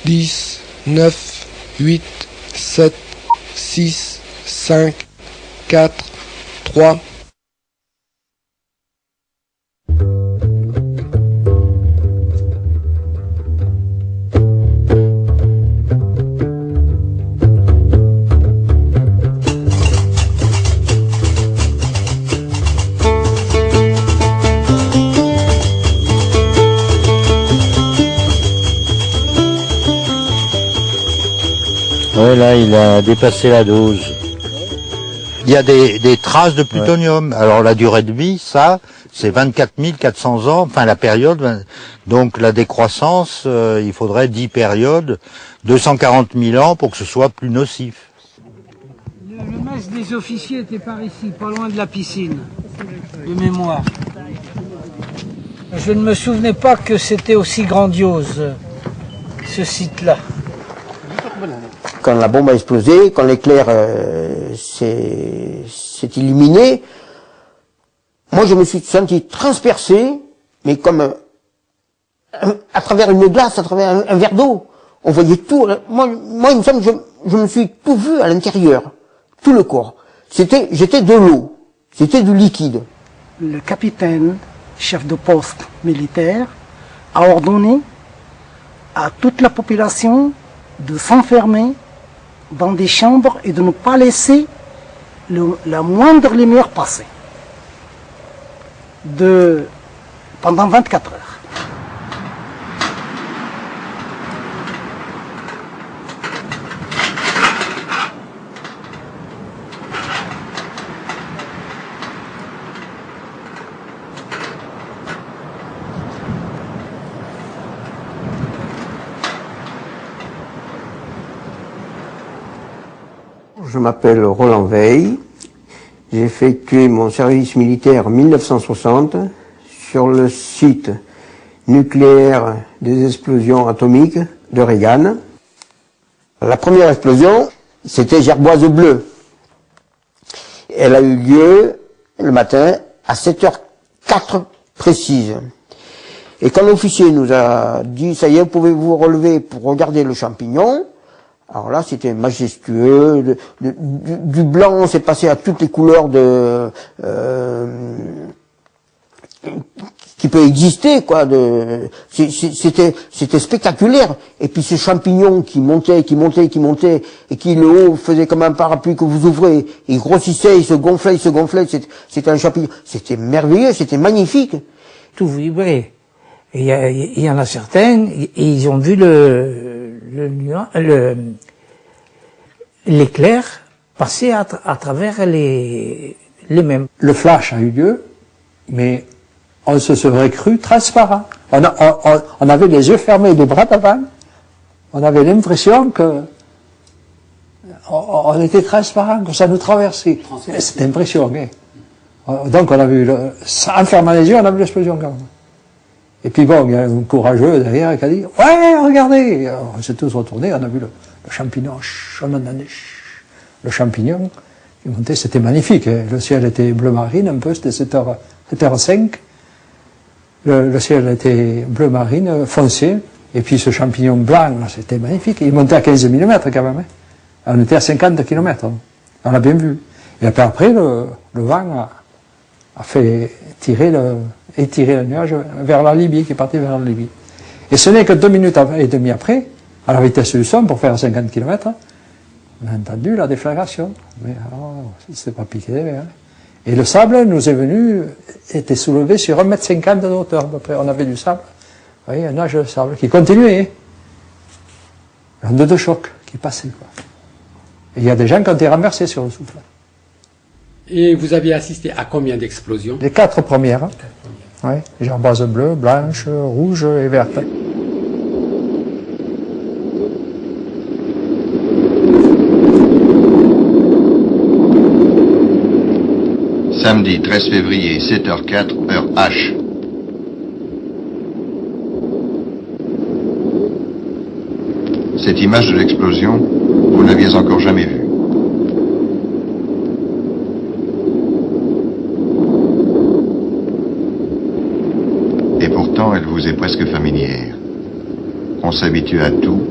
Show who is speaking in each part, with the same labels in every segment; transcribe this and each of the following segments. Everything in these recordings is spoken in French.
Speaker 1: 10, 9, 8, 7, 6, 5, 4, 3.
Speaker 2: Ouais, là, il a dépassé la dose. Il y a des traces de plutonium. Ouais. Alors, la durée de vie, ça, c'est 24 400 ans, enfin, la période. Donc, la décroissance, il faudrait 10 périodes, 240 000 ans pour que ce soit plus nocif.
Speaker 3: Le mess des officiers était par ici, pas loin de la piscine, de mémoire. Je ne me souvenais pas que c'était aussi grandiose, ce site-là.
Speaker 4: Quand la bombe a explosé, quand l'éclair s'est illuminé, moi je me suis senti transpercé, mais comme à travers une glace, à travers un verre d'eau. On voyait tout. Moi, il me semble que je me suis tout vu à l'intérieur, tout le corps. J'étais de l'eau, c'était du liquide.
Speaker 5: Le capitaine, chef de poste militaire, a ordonné à toute la population de s'enfermer dans des chambres et de ne pas laisser la moindre lumière passer pendant 24 heures.
Speaker 4: Je m'appelle Roland Veil, j'ai effectué mon service militaire en 1960 sur le site nucléaire des explosions atomiques de Regan. La première explosion, c'était Gerboise Bleue. Elle a eu lieu le matin à 7h04 précise. Et quand l'officier nous a dit « ça y est, vous pouvez vous relever pour regarder le champignon », alors là, c'était majestueux. Du blanc, c'est passé à toutes les couleurs qui peut exister, quoi. C'était spectaculaire. Et puis ce champignon qui montait, et qui le haut faisait comme un parapluie que vous ouvrez, il grossissait, il se gonflait. C'était un champignon. C'était merveilleux, c'était magnifique.
Speaker 3: Tout vibrait. Et il y en a certains, ils ont vu l'éclair passer à travers les mêmes.
Speaker 6: Le flash a eu lieu, mais on se serait cru transparent. On avait les yeux fermés, les bras d'avant. On avait l'impression que on était transparent, que ça nous traversait. C'était impressionnant. Hein. Donc on a vu, en fermant les yeux, on a vu l'explosion quand même. Et puis bon, il y a un courageux derrière qui a dit « Ouais, regardez !» On s'est tous retournés, on a vu le champignon, le champignon qui montait, c'était magnifique. Hein. Le ciel était bleu marine un peu, c'était 7h05. Le ciel était bleu marine, foncé. Et puis ce champignon blanc, c'était magnifique. Il montait à 15 mm quand même. Hein. On était à 50 km. Hein. On l'a bien vu. Et après, le vent a fait étirer le nuage vers la Libye, qui est parti vers la Libye. Et ce n'est que 2 minutes et demie après, à la vitesse du son, pour faire 50 km, on a entendu la déflagration. Mais alors, c'est pas piqué. Hein. Et le sable nous est venu, était soulevé sur 1,50 m de hauteur, à peu près. On avait du sable. Vous voyez, un nuage de sable qui continuait. L'onde de choc qui passait, quoi. Et il y a des gens qui ont été renversés sur le souffle.
Speaker 7: Et vous aviez assisté à combien d'explosions?
Speaker 6: Les 4 premières. Hein. Oui, gerboise bleue, blanche, rouge et verte.
Speaker 8: Samedi 13 février, 7h04, heure H. Cette image de l'explosion, vous ne l'aviez encore jamais vue. Et pourtant, elle vous est presque familière. On s'habitue à tout,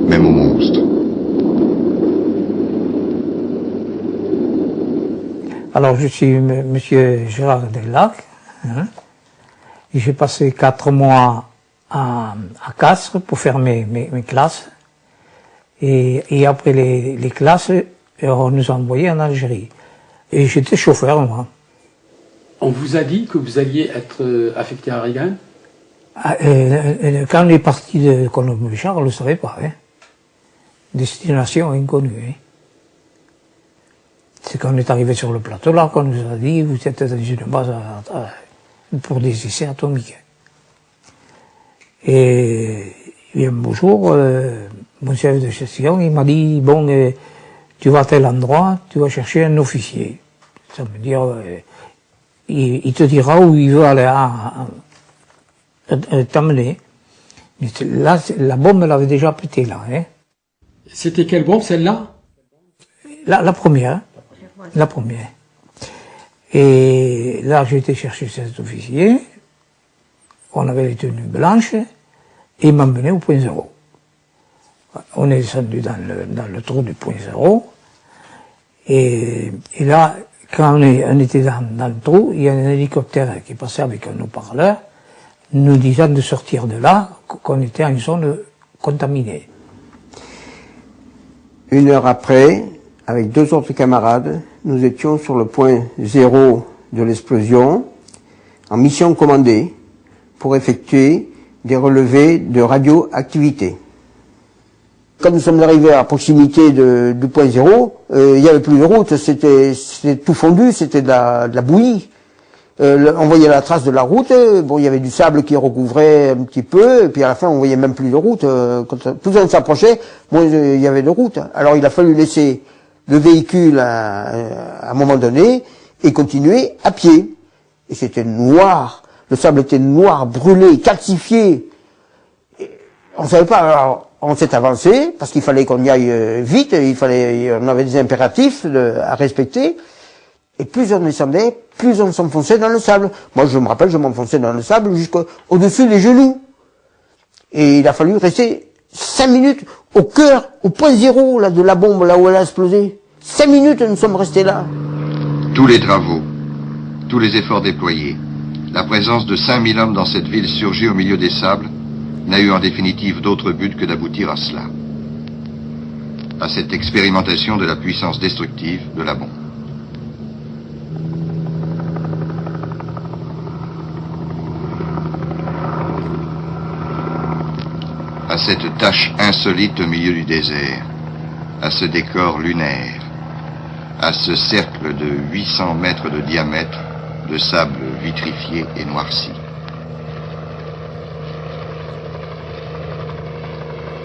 Speaker 8: même aux monstres.
Speaker 9: Alors, je suis monsieur Gérard Delac, hein, et j'ai passé 4 mois à Castres pour faire mes classes. Et après les classes, on nous a envoyés en Algérie. Et j'étais chauffeur, moi.
Speaker 7: On vous a dit que vous alliez être affecté à Reagan?
Speaker 9: Quand on est parti de Colombie-Charles, on ne le savait pas. Hein. Destination inconnue. Hein. C'est quand on est arrivé sur le plateau là qu'on nous a dit vous êtes dans une base pour des essais atomiques. Et un beau jour, mon chef de gestion, il m'a dit bon, tu vas à tel endroit, tu vas chercher un officier. Ça veut dire, il te dira où il veut aller t'amener. Là, la bombe, elle avait déjà pété là. Hein.
Speaker 7: C'était quelle bombe, celle-là?
Speaker 9: La première. La première. Et là, j'ai été chercher cet officier. On avait les tenues blanches. Et il m'a emmené au point zéro. On est descendu dans le trou du point zéro. Et là, quand on était dans le trou, il y a un hélicoptère qui passait avec un haut-parleur, nous disant de sortir de là, qu'on était en zone contaminée.
Speaker 4: 1 heure après, avec 2 autres camarades, nous étions sur le point zéro de l'explosion, en mission commandée, pour effectuer des relevés de radioactivité. Quand nous sommes arrivés à proximité du point zéro, il n'y avait plus de route, c'était tout fondu, c'était de la bouillie. On voyait la trace de la route, bon, il y avait du sable qui recouvrait un petit peu, et puis à la fin on voyait même plus de route. Quand plus on s'approchait, moins il y avait de route. Alors il a fallu laisser le véhicule à un moment donné et continuer à pied. Et c'était noir, le sable était noir, brûlé, calcifié. Et on ne savait pas, alors on s'est avancé parce qu'il fallait qu'on y aille vite, on avait des impératifs à respecter. Et plus on descendait, plus on s'enfonçait dans le sable. Moi, je me rappelle, je m'enfonçais dans le sable jusqu'au-dessus des genoux. Et il a fallu rester 5 minutes au cœur, au point zéro là, de la bombe, là où elle a explosé. 5 minutes, nous sommes restés là.
Speaker 8: Tous les travaux, tous les efforts déployés, la présence de 5000 hommes dans cette ville surgie au milieu des sables, n'a eu en définitive d'autre but que d'aboutir à cela. À cette expérimentation de la puissance destructive de la bombe. À cette tâche insolite au milieu du désert, à ce décor lunaire, à ce cercle de 800 mètres de diamètre de sable vitrifié et noirci.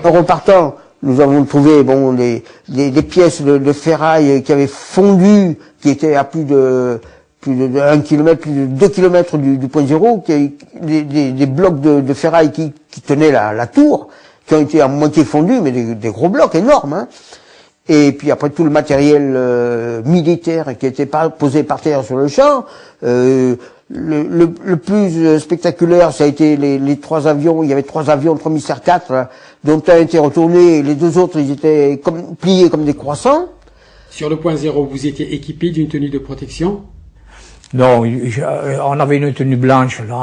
Speaker 4: En repartant, nous avons trouvé bon, des pièces de ferraille qui avaient fondu, qui étaient à plus de 1 kilomètre, plus de 2 kilomètres du point zéro, des blocs de ferraille qui tenaient la tour, qui ont été à moitié fondus, mais des gros blocs énormes. Hein. Et puis après tout le matériel militaire qui était posé par terre sur le champ. Le plus spectaculaire, ça a été les 3 avions. Il y avait 3 avions, 3 Mystère 4, dont un était retourné, et les 2 autres, ils étaient pliés comme des croissants.
Speaker 7: Sur le point zéro, vous étiez équipé d'une tenue de protection?
Speaker 9: Non, on avait une tenue blanche là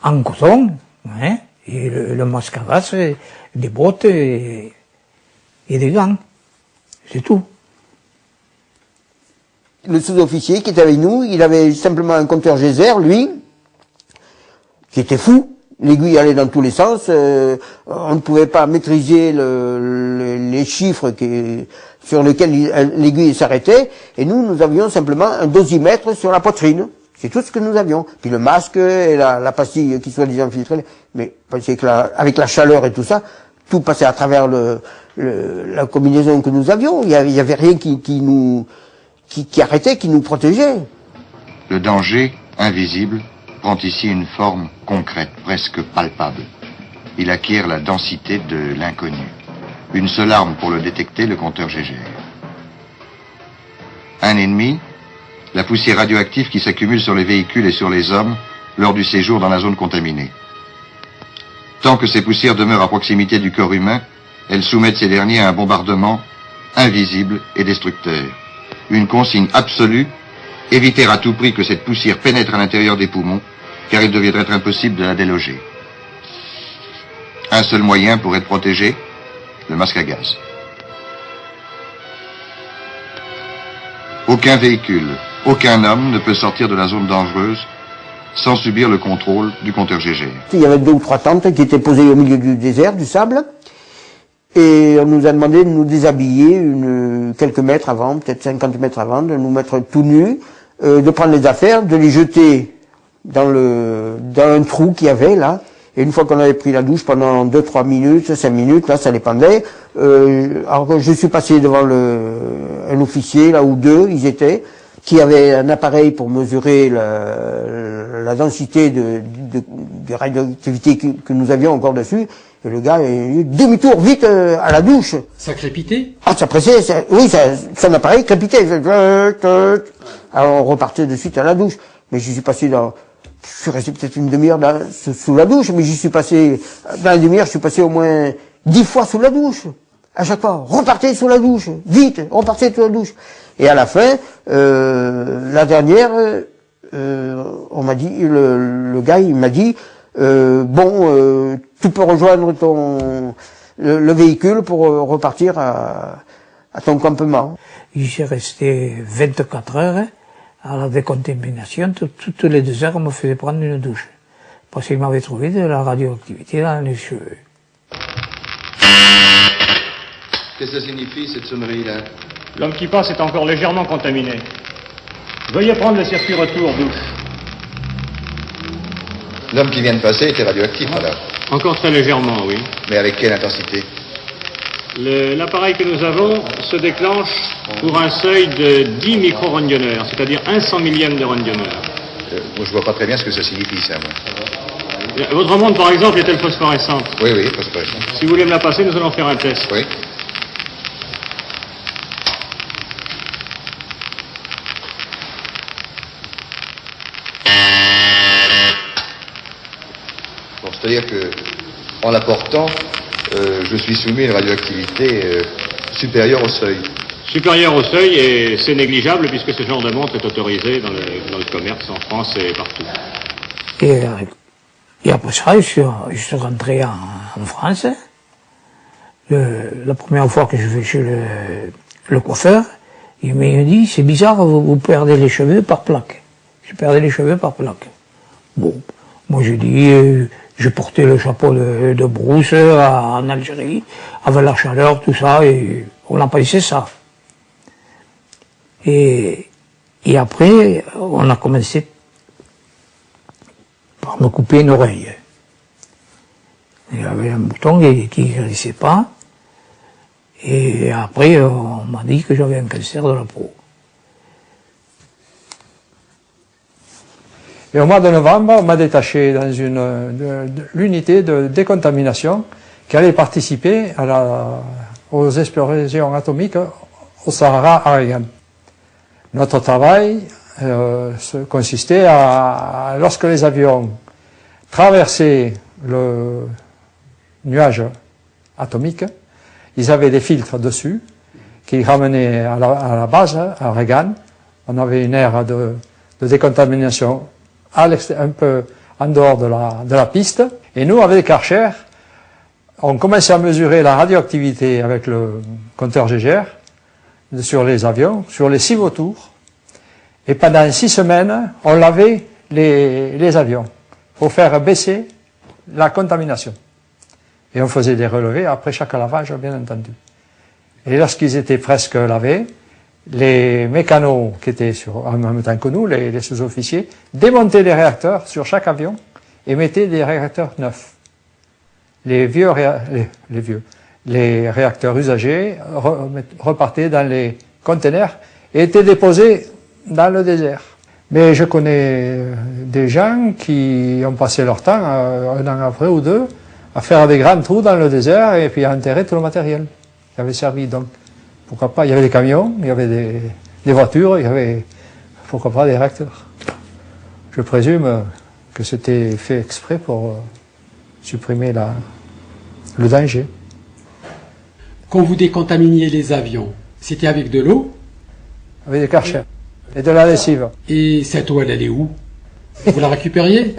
Speaker 9: en coton, hein, et le masque à gaz, des bottes et des gants, c'est tout.
Speaker 4: Le sous-officier qui était avec nous, il avait simplement un compteur geyser, lui, qui était fou. L'aiguille allait dans tous les sens, on ne pouvait pas maîtriser les chiffres sur lesquels l'aiguille s'arrêtait, et nous avions simplement un dosimètre sur la poitrine. C'est tout ce que nous avions. Puis le masque et la pastille qui soit désinfiltrée, mais c'est que avec la chaleur et tout ça, tout passait à travers la combinaison que nous avions. Il y avait rien qui arrêtait, qui nous protégeait.
Speaker 8: Le danger, invisible, prend ici une forme concrète, presque palpable. Il acquiert la densité de l'inconnu. Une seule arme pour le détecter, le compteur Gégère. Un ennemi, la poussière radioactive qui s'accumule sur les véhicules et sur les hommes lors du séjour dans la zone contaminée. Tant que ces poussières demeurent à proximité du corps humain, elles soumettent ces derniers à un bombardement invisible et destructeur. Une consigne absolue, éviter à tout prix que cette poussière pénètre à l'intérieur des poumons, car il deviendrait impossible de la déloger. Un seul moyen pour être protégé, le masque à gaz. Aucun véhicule, aucun homme ne peut sortir de la zone dangereuse sans subir le contrôle du compteur Gégère.
Speaker 4: Il y avait 2 ou 3 tentes qui étaient posées au milieu du désert, du sable, et on nous a demandé de nous déshabiller quelques mètres avant, peut-être 50 mètres avant, de nous mettre tout nus, de prendre les affaires, de les jeter dans un trou qu'il y avait là, et une fois qu'on avait pris la douche pendant 2-3 minutes, 5 minutes, là ça dépendait, alors je suis passé devant un officier, là où 2 ils étaient, qui avait un appareil pour mesurer la densité de radioactivité que nous avions encore dessus, et le gars, demi-tour, vite, à la douche.
Speaker 7: Ça crépitait?
Speaker 4: Ah, ça pressait, oui, son appareil crépitait. Alors on repartait de suite à la douche. Mais je suis resté peut-être une demi-heure sous la douche, mais dans la demi-heure, je suis passé au moins 10 fois sous la douche. À chaque fois, repartez sous la douche, vite, repartez sous la douche. Et à la fin, la dernière, on m'a dit, le gars, il m'a dit, tu peux rejoindre le véhicule pour repartir à ton campement.
Speaker 9: J'y resté 24 heures à la décontamination. Toutes les 2 heures, on me faisait prendre une douche. Parce qu'il m'avait trouvé de la radioactivité dans les cheveux.
Speaker 8: Qu'est-ce que ça signifie, cette sonnerie-là?
Speaker 10: L'homme qui passe est encore légèrement contaminé. Veuillez prendre le circuit retour, douche.
Speaker 8: L'homme qui vient de passer était radioactif, alors?
Speaker 10: Encore très légèrement, oui.
Speaker 8: Mais avec quelle intensité?
Speaker 10: L'appareil que nous avons se déclenche pour un seuil de 10 micro-röntgeneurs, c'est-à-dire 1/100 millième de röntgeneur.
Speaker 8: Moi, je vois pas très bien ce que ça signifie, ça, moi.
Speaker 10: Votre montre, par exemple, est-elle phosphorescente?
Speaker 8: Oui, phosphorescente.
Speaker 10: Si vous voulez me la passer, nous allons faire un test.
Speaker 8: Oui. Bon, c'est-à-dire que, en la portant, je suis soumis à une radioactivité supérieure au seuil.
Speaker 10: Supérieure au seuil, et c'est négligeable puisque ce genre de montre est autorisé dans le commerce en France et partout.
Speaker 9: Et après ça, je suis rentré en France. La première fois que je vais chez le coiffeur, il m'a dit, c'est bizarre, vous perdez les cheveux par plaque. Je perdais les cheveux par plaque. Bon, moi j'ai dit, j'ai porté le chapeau de brousse en Algérie, avec la chaleur, tout ça, et on a pensé ça. Et après, on a commencé par me couper une oreille. Il y avait un bouton qui ne guérissait pas. Et après, on m'a dit que j'avais un cancer de la peau.
Speaker 6: Et au mois de novembre, on m'a détaché dans l'unité de décontamination qui allait participer aux explorations atomiques au Sahara Aragan. Notre travail consistait lorsque les avions traversaient le nuage atomique, ils avaient des filtres dessus qui ramenaient à la base, à Reagan. On avait une aire de décontamination un peu en dehors de la piste. Et nous, avec les Karcher, on commençait à mesurer la radioactivité avec le compteur Gégère sur les avions, sur les 6 vautours. Et pendant 6 semaines, on lavait les avions pour faire baisser la contamination. Et on faisait des relevés après chaque lavage, bien entendu. Et lorsqu'ils étaient presque lavés, les mécanos qui étaient en même temps que nous, les sous-officiers, démontaient les réacteurs sur chaque avion et mettaient des réacteurs neufs. Les réacteurs usagés repartaient dans les conteneurs et étaient déposés dans le désert. Mais je connais des gens qui ont passé leur temps, un an après ou 2, à faire des grands trous dans le désert et puis à enterrer tout le matériel qui avait servi. Donc, pourquoi pas, il y avait des camions, il y avait des voitures, il y avait, pourquoi pas, des réacteurs. Je présume que c'était fait exprès pour supprimer le danger.
Speaker 7: Quand vous décontaminiez les avions, c'était avec de l'eau?
Speaker 6: Avec des Karcher et de la lessive.
Speaker 7: Et cette eau, elle allait où? Vous la récupériez?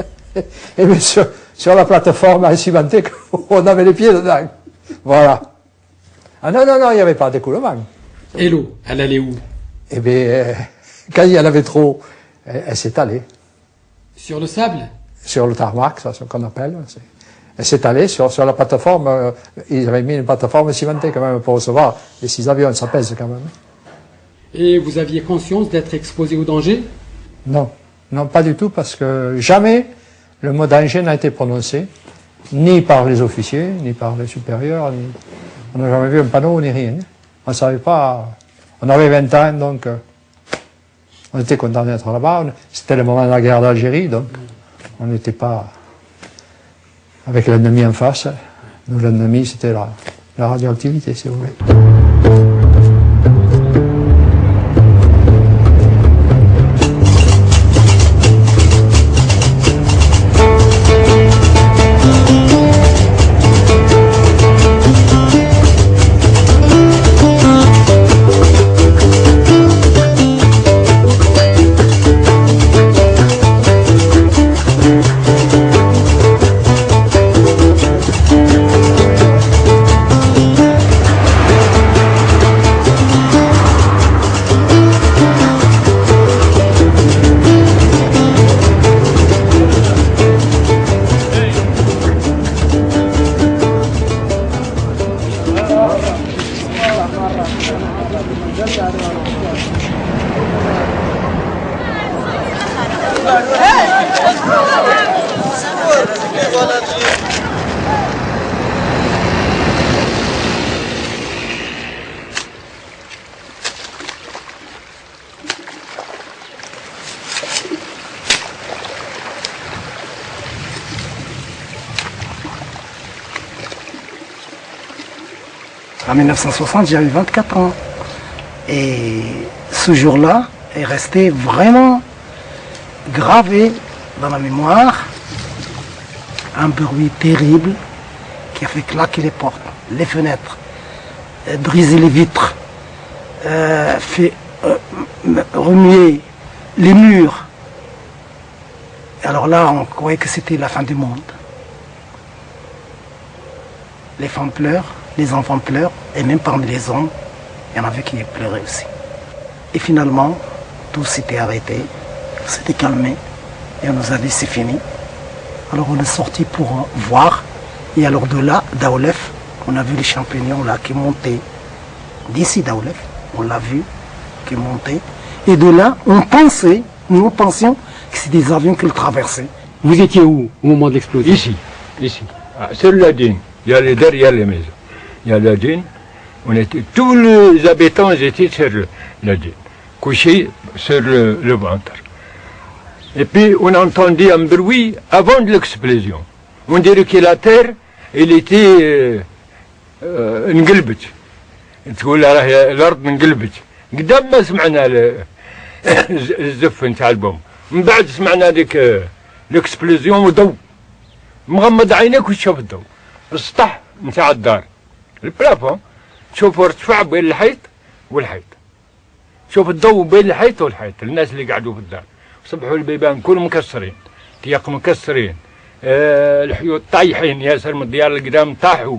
Speaker 6: Et bien sur la plateforme à cimenter, on avait les pieds dedans. Voilà. Ah non, il n'y avait pas d'écoulement.
Speaker 7: Et l'eau, elle allait où?
Speaker 6: Eh bien, quand il y en avait trop, elle s'étalait.
Speaker 7: Sur le sable?
Speaker 6: Sur le tarmac, ça, c'est ce qu'on appelle. Elle s'étalait sur la plateforme. Ils avaient mis une plateforme cimentée quand même pour recevoir les 6 avions, ça pèse quand même.
Speaker 7: Et vous aviez conscience d'être exposé au danger?
Speaker 6: Non, pas du tout, parce que jamais le mot danger n'a été prononcé, ni par les officiers, ni par les supérieurs. On n'a jamais vu un panneau, ni rien. On ne savait pas. On avait 20 ans, donc on était content d'être là-bas. C'était le moment de la guerre d'Algérie, donc on n'était pas avec l'ennemi en face. Nous, l'ennemi, c'était la radioactivité, si vous voulez.
Speaker 5: En 1960, j'avais 24 ans. Et ce jour-là est resté vraiment gravé dans la mémoire. Un bruit terrible qui a fait claquer les portes, les fenêtres, briser les vitres, fait remuer les murs. Alors là, on croyait que c'était la fin du monde. Les femmes pleurent, les enfants pleurent, et même parmi les hommes, il y en avait qui pleuraient aussi. Et finalement, tout s'était arrêté, s'était calmé, et on nous a dit c'est fini. Alors on est sorti pour voir, et alors de là, d'Aoulef, on a vu les champignons là qui montaient. D'ici d'Aoulef, on l'a vu, qui montaient. Et de là, nous pensions que c'est des avions qui le traversaient.
Speaker 7: Vous étiez où au moment de l'explosion?
Speaker 11: Ici, sur la dune. Il y a derrière les maisons. Il y a la dune. Tous les habitants étaient sur la dune, couchés sur le ventre. Et puis on entendait un bruit avant de l'explosion. On dirait que la terre, elle était انقلبت. تقول الارض انقلبت. قدام ما سمعنا الزف نتاع البوم. من بعد سمعنا ديك الاكسبلوزيون وضوء. مغمض عينيك وتشوف الضوء. السطح نتاع الدار. البلافون تشوفوا ارتفاع بين الحيط والحيط. شوف الضوء بين الحيط والحيط، الناس اللي قعدوا في الدار. صبحوا البيبان كلهم مكسرين، تياق مكسرين، الحيوط طايحين ياسر من الديار القدام طاحوا.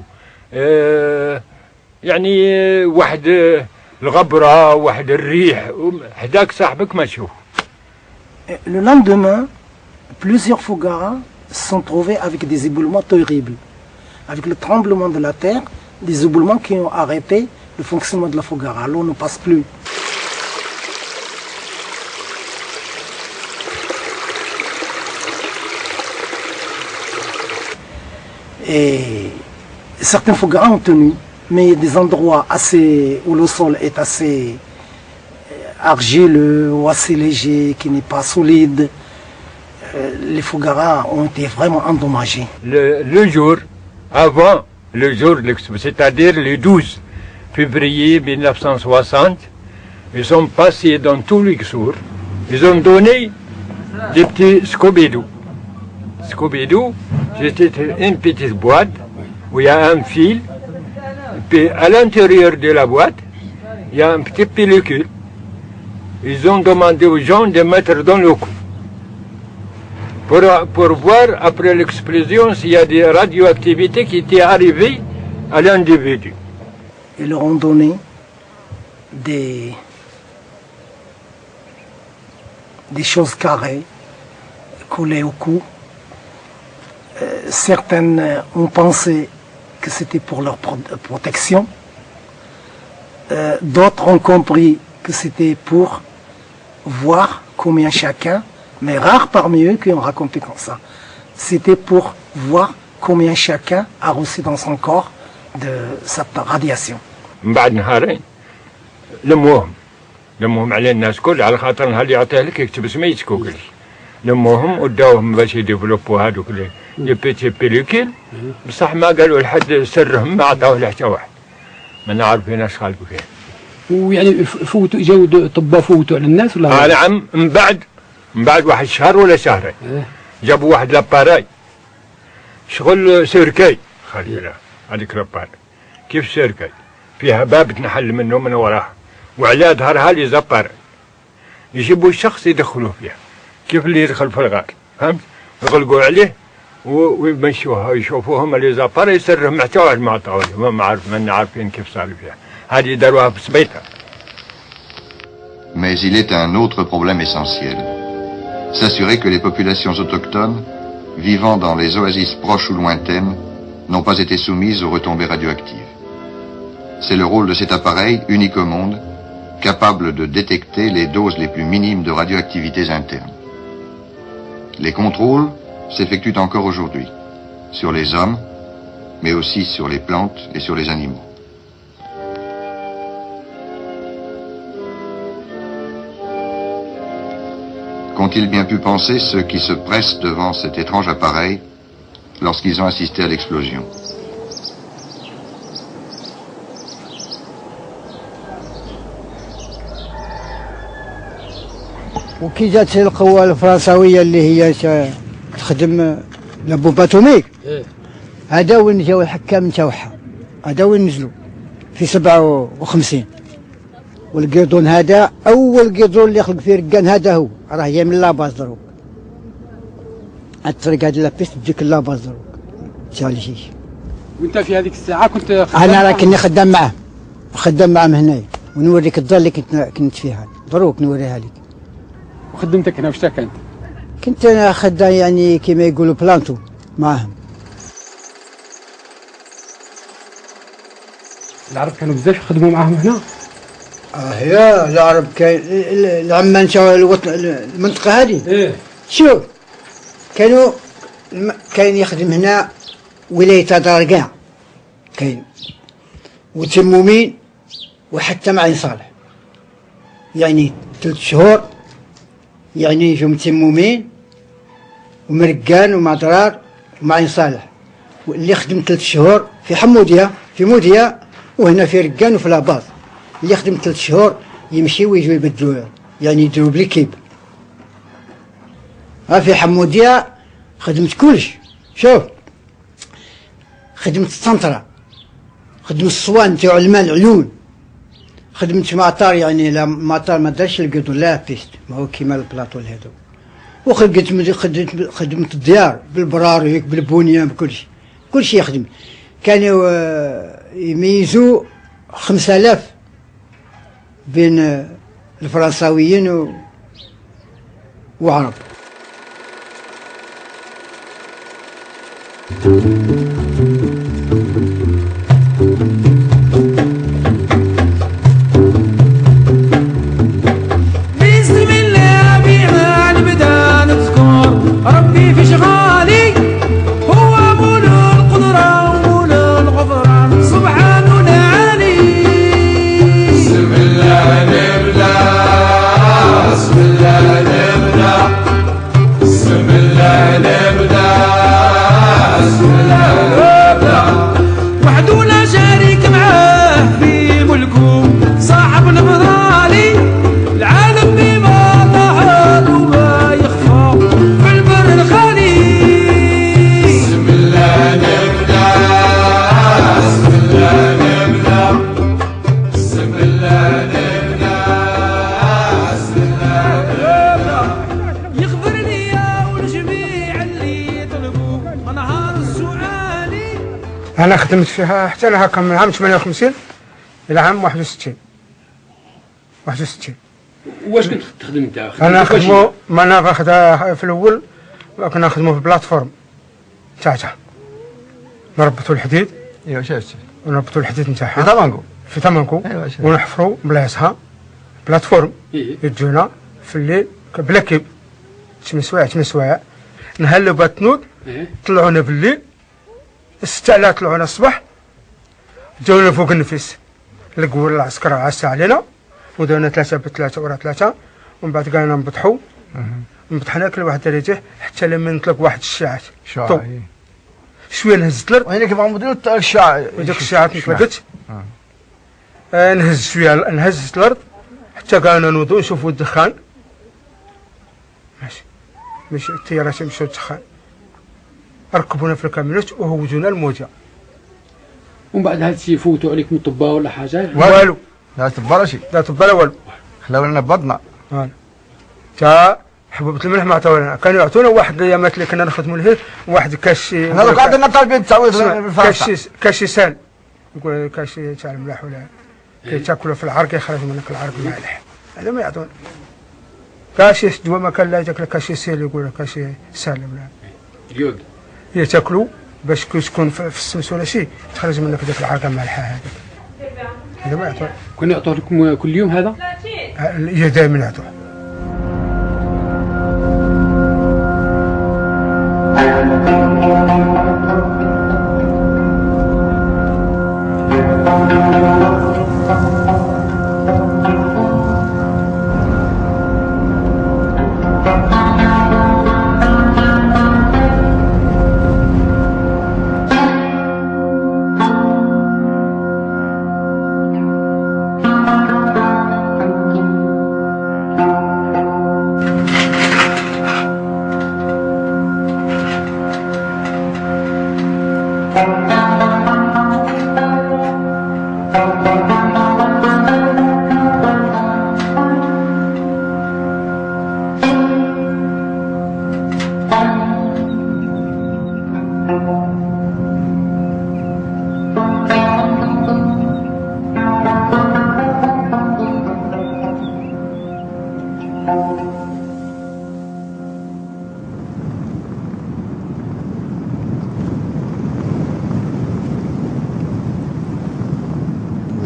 Speaker 11: يعني واحد الغبرة واحد الريح حداك صاحبك ما تشوف.
Speaker 5: Le lendemain, plusieurs Fougara se sont trouvés avec des éboulements terribles. Avec le tremblement de la terre, des éboulements qui ont arrêté le fonctionnement de la Fougara. L'eau ne passe plus. Et certains Fougara ont tenu, mais il y a des endroits où le sol est assez argileux ou assez léger, qui n'est pas solide. Les Fougara ont été vraiment endommagés.
Speaker 11: Le jour avant le jour de l'explosion, c'est-à-dire le 12 février 1960, ils sont passés dans tout Luxor. Ils ont donné des petits scobédous Scooby-Doo, c'était une petite boîte où il y a un fil. Puis à l'intérieur de la boîte, il y a un petit pellicule. Ils ont demandé aux gens de mettre dans le cou. Pour voir après l'explosion s'il y a des radioactivités qui étaient arrivées à l'individu.
Speaker 5: Ils leur ont donné des choses carrées collées au cou. Certaines ont pensé que c'était pour leur protection. D'autres ont compris que c'était pour voir combien chacun, mais rares parmi eux qui ont raconté comme ça. C'était pour voir combien chacun a reçu dans son corps de cette radiation.
Speaker 11: بعد نهارين لموهم على الناس كل على خاطر نهار اللي يعطيه لك يكتب سميتك وكل لموهم وداوهم باش يديفلوبوا هذوك لي بيتي بيليكيل بصح ما قالوا لحد سرهم ما عطاوه لحتى واحد ما عارفين اش خالقوا فيه.
Speaker 7: ويعني فوتوا جاوا طباء فوتوا على الناس ولا؟
Speaker 11: نعم من بعد واحد شهر ولا شهرين جابوا واحد لاباراي شغل سيركاي خلينا هذيك لاباراي كيف سيركاي فيها باب تنحل منه من وراها وعلى ظهرها لي زاباراي يجيبوا الشخص يدخلوه فيها كيف اللي يدخل في الغار فهمت يغلقوا عليه ويمشوها ويشوفوهم لي زاباراي يسرهم حتى واحد ما عطاوه ما عارفين كيف صار فيها هذه داروها في سبيطار.
Speaker 8: Mais il est un autre problème essentiel. S'assurer que les populations autochtones, vivant dans les oasis proches ou lointaines, n'ont pas été soumises aux retombées radioactives. C'est le rôle de cet appareil, unique au monde, capable de détecter les doses les plus minimes de radioactivités internes. Les contrôles s'effectuent encore aujourd'hui, sur les hommes, mais aussi sur les plantes et sur les animaux. Qu'ont-ils bien pu penser ceux qui se pressent devant cet étrange appareil lorsqu'ils ont assisté à l'explosion?
Speaker 12: وكي جات القوة الفرنساوية اللي هي تخدم لبومب اتوميك هذا وين جاو الحكام نتاعها هذا وين نزلوا في 57 والقيردون هذا اول قيردون اللي خلق فيه ركان هذا هو راه جاي من لاباز دروك الطريق هذه لابيس تجيك لاباز دروك تاع الجيش.
Speaker 7: وانت في هذيك الساعه كنت
Speaker 12: انا راه كني خدام معاه هنايا ونوريك الدار اللي كنت فيها دروك نوريها لك.
Speaker 7: وخدمتك هنا واش كانت؟
Speaker 12: كنت انا خدام يعني كما يقولوا بلانتو معاهم.
Speaker 7: العرب كانوا بزاف يخدموا معاهم هنا؟
Speaker 12: يا العرب كاين العمان تاع المنطقه هذه شوف كاين يخدم هنا ولايه دار كاع كاين وتمومين وحتى معين صالح يعني 3 شهور يعني يجوا متمومين ومرقان ومعطرار ومعين صالح واللي خدم 3 شهور في حموديه في موديه وهنا في رقان وفي لاباز اللي يخدم 3 شهور يمشي ويجوا يبدلوا يعني يديروا بليكيب. في حموديه خدمت كلش شوف خدمت السنطره خدمت الصوان تاع الماء العيون خدمت مطار يعني لا مطار ما دارش القدو لا بيست ما هو كيما البلاطو هذو خدمت الديار بالبراريك بالبنيه بكلشي كلشي يخدم. كانوا يميزوا 5000 بين الفرنساويين وعرب.
Speaker 13: بسم الله بينا نبدا نذكر ربي في شغالي هو مولى القدرة ومولى الغفران سبحانه العالي. بسم الله نبدا بسم الله نبدا بسم الله نبدا بسم الله
Speaker 14: انا خدمت فيها حتى انا هكا من عام 58 الى عام 61.
Speaker 7: واش كنت تخدم انت؟
Speaker 14: انا نخدمو ما انا باخدها في الاول كنا نخدمو في بلاتفورم تاعها نربطوا الحديد.
Speaker 15: ايوا شفت
Speaker 14: ونربطوا الحديد نتاعها
Speaker 15: في تمانكو
Speaker 14: ايوا ونحفروا بلاصها بلاتفورم يجونا في الليل بلا كيب 8 سوايع نهلوا التنود طلعونا بالليل 6 على طلعونا الصباح جاونا فوق النفيس لقوا العسكر عاس علينا وداونا 3 ب3 ورا 3 ومن بعد قالنا نبطحوا نبطحنا كل واحد درجه حتى لما نطلق واحد الشاعات شويه نهزت الارض
Speaker 15: وهنا كيف غنبدلوا الشاع
Speaker 14: وديك الشاعات نطلقت نهز شويه نهزت الارض حتى قالنا نوضوا نشوفوا الدخان ماشي التيارات مشاو الدخان ركبونا في الكاميونات وهوجونا الموجه.
Speaker 7: ومن بعد هذا الشيء يفوتوا عليكم الطباء ولا حاجه؟
Speaker 14: والو
Speaker 15: لا طبا لا شيء
Speaker 14: لا طبا لا والو
Speaker 15: خلاو لنا بطنا
Speaker 14: تا حبوبة الملح ما عطاونا كانوا يعطونا واحد الايامات اللي كنا نخدموا لهيه واحد كاش
Speaker 15: انا لو قعدنا طالبين التعويض بالفرنسا
Speaker 14: كاش سال يقول كاش تاع الملح ولا كي تاكلوا في العرق يخرج منك العرق مالح هذا ما يعطونا كاش دوا ما كان لا ياكل كاش سال يقول كاش سال ولا
Speaker 7: اليود
Speaker 14: هي تاكلوا باش تكون في السمس ولا شيء تخرج منك ذاك العرق المالحه هذاك هذا ما يعطونا.
Speaker 7: كنا يعطوه لكم كل يوم هذا؟
Speaker 14: هي دائما يعطوه.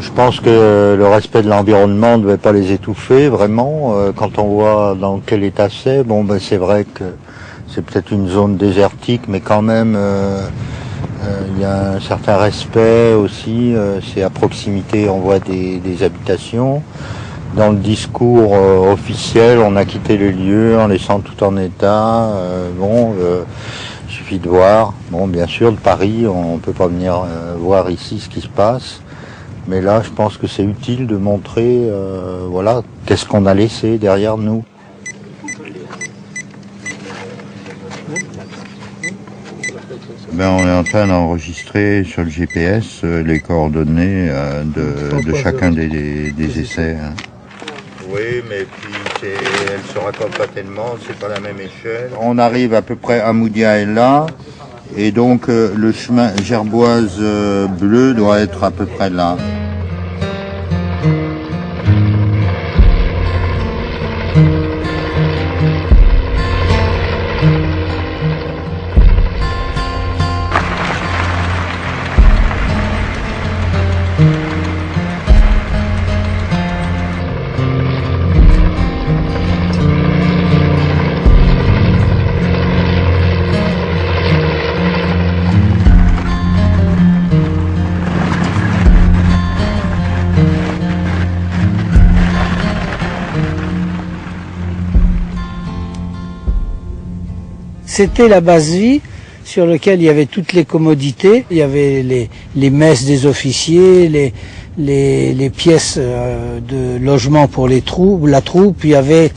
Speaker 2: Je pense que le respect de l'environnement ne devait pas les étouffer, vraiment. Quand on voit dans quel état c'est, bon, ben, c'est vrai que c'est peut-être une zone désertique, mais quand même, il y a un certain respect aussi. C'est à proximité, on voit des habitations. Dans le discours officiel, on a quitté le lieu en laissant tout en état. Il suffit de voir. Bon, bien sûr, de Paris, on ne peut pas venir voir ici ce qui se passe. Mais là, je pense que c'est utile de montrer, voilà, qu'est-ce qu'on a laissé derrière nous. Ben, on est en train d'enregistrer sur le GPS les coordonnées de chacun des essais. Hein. Oui, mais puis elles se raccordent pas tellement, c'est pas la même échelle. On arrive à peu près à Moudia est là, et donc le chemin Gerboise bleu doit être à peu près là.
Speaker 9: C'était la base vie sur laquelle il y avait toutes les commodités. Il y avait les messes des officiers, les pièces de logement pour la troupe. Il y avait